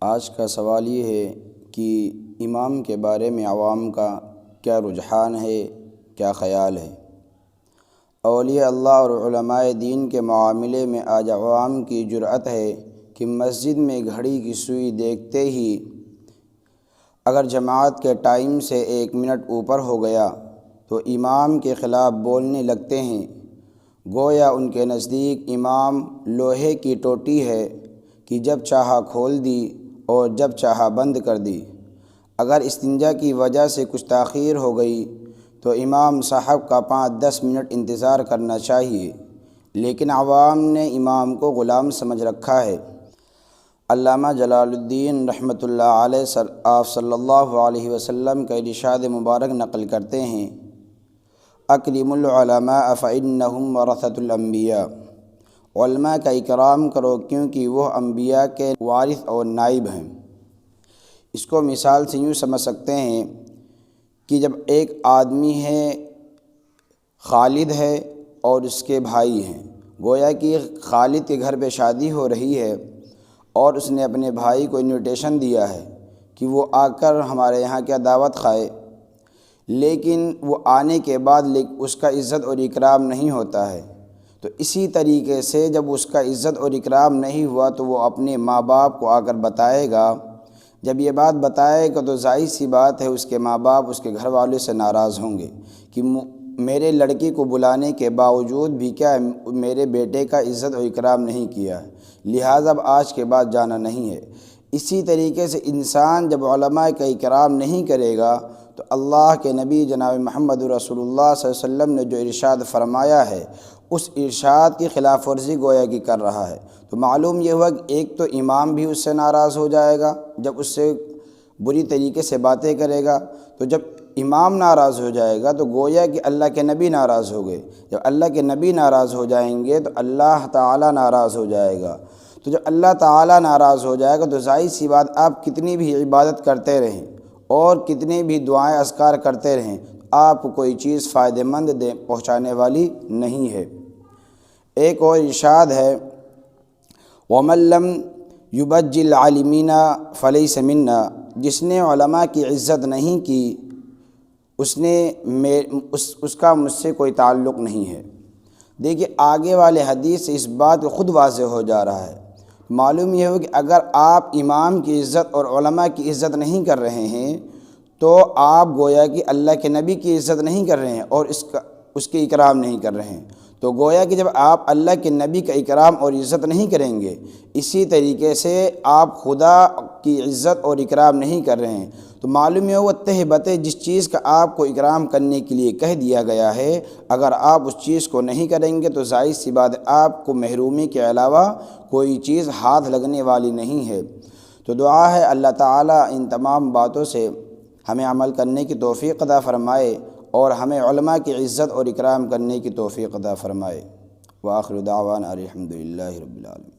آج کا سوال یہ ہے کہ امام کے بارے میں عوام کا کیا رجحان ہے، کیا خیال ہے؟ اولیاء اللہ اور علماء دین کے معاملے میں آج عوام کی جرأت ہے کہ مسجد میں گھڑی کی سوئی دیکھتے ہی اگر جماعت کے ٹائم سے 1 منٹ اوپر ہو گیا تو امام کے خلاف بولنے لگتے ہیں، گویا ان کے نزدیک امام لوہے کی ٹوٹی ہے کہ جب چاہا کھول دی اور جب چاہا بند کر دی۔ اگر استنجا کی وجہ سے کچھ تاخیر ہو گئی تو امام صاحب کا 5-10 منٹ انتظار کرنا چاہیے، لیکن عوام نے امام کو غلام سمجھ رکھا ہے۔ علامہ جلال الدین رحمۃ اللہ علیہ آپ صلی اللہ علیہ وسلم کا ارشاد مبارک نقل کرتے ہیں، اکرموا العلماء فإنہم ورثۃ الانبیاء، علماء کا اکرام کرو کیونکہ وہ انبیاء کے وارث اور نائب ہیں۔ اس کو مثال سے یوں سمجھ سکتے ہیں کہ جب ایک آدمی ہے، خالد ہے اور اس کے بھائی ہیں، گویا کہ خالد کے گھر پہ شادی ہو رہی ہے اور اس نے اپنے بھائی کو انویٹیشن دیا ہے کہ وہ آ کر ہمارے یہاں کیا دعوت کھائے، لیکن وہ آنے کے بعد اس کا عزت اور اکرام نہیں ہوتا ہے۔ تو اسی طریقے سے جب اس کا عزت اور اکرام نہیں ہوا تو وہ اپنے ماں باپ کو آ کر بتائے گا۔ جب یہ بات بتائے گا تو ظاہر سی بات ہے اس کے ماں باپ اس کے گھر والے سے ناراض ہوں گے کہ میرے لڑکی کو بلانے کے باوجود بھی کیا میرے بیٹے کا عزت اور اکرام نہیں کیا، لہٰذا اب آج کے بعد جانا نہیں ہے۔ اسی طریقے سے انسان جب علماء کا اکرام نہیں کرے گا تو اللہ کے نبی جناب محمد رسول اللہ صلی اللہ علیہ وسلم نے جو ارشاد فرمایا ہے اس ارشاد کی خلاف ورزی گویا کی کر رہا ہے۔ تو معلوم یہ ہوا کہ ایک تو امام بھی اس سے ناراض ہو جائے گا جب اس سے بری طریقے سے باتیں کرے گا، تو جب امام ناراض ہو جائے گا تو گویا کہ اللہ کے نبی ناراض ہو گئے، جب اللہ کے نبی ناراض ہو جائیں گے تو اللہ تعالیٰ ناراض ہو جائے گا، تو جب اللہ تعالیٰ ناراض ہو جائے گا تو ظاہر سی بات آپ کتنی بھی عبادت کرتے رہیں اور کتنی بھی دعائیں اذکار کرتے رہیں، آپ کو کوئی چیز فائدہ مند پہنچانے والی نہیں ہے۔ ایک اور ارشاد ہے، وَمَن لَّمْ يُبَجِّلْ الْعَالِمِينَ فَلَيْسَ مِنَّا، جس نے علماء کی عزت نہیں کی اس کا مجھ سے کوئی تعلق نہیں ہے۔ دیکھیے آگے والے حدیث سے اس بات کو خود واضح ہو جا رہا ہے، معلوم یہ ہو کہ اگر آپ امام کی عزت اور علماء کی عزت نہیں کر رہے ہیں تو آپ گویا کہ اللہ کے نبی کی عزت نہیں کر رہے ہیں اور اس کے اکرام نہیں کر رہے ہیں۔ تو گویا کہ جب آپ اللہ کے نبی کا اکرام اور عزت نہیں کریں گے، اسی طریقے سے آپ خدا کی عزت اور اکرام نہیں کر رہے ہیں، تو معلوم ہے وہ تہ بتہ جس چیز کا آپ کو اکرام کرنے کے لیے کہہ دیا گیا ہے، اگر آپ اس چیز کو نہیں کریں گے تو ظاہر سی بات آپ کو محرومی کے علاوہ کوئی چیز ہاتھ لگنے والی نہیں ہے۔ تو دعا ہے اللہ تعالیٰ ان تمام باتوں سے ہمیں عمل کرنے کی توفیق عطا فرمائے اور ہمیں علماء کی عزت اور اکرام کرنے کی توفیق عطا فرمائے۔ وآخر دعوانا الحمدللہ رب العالمین۔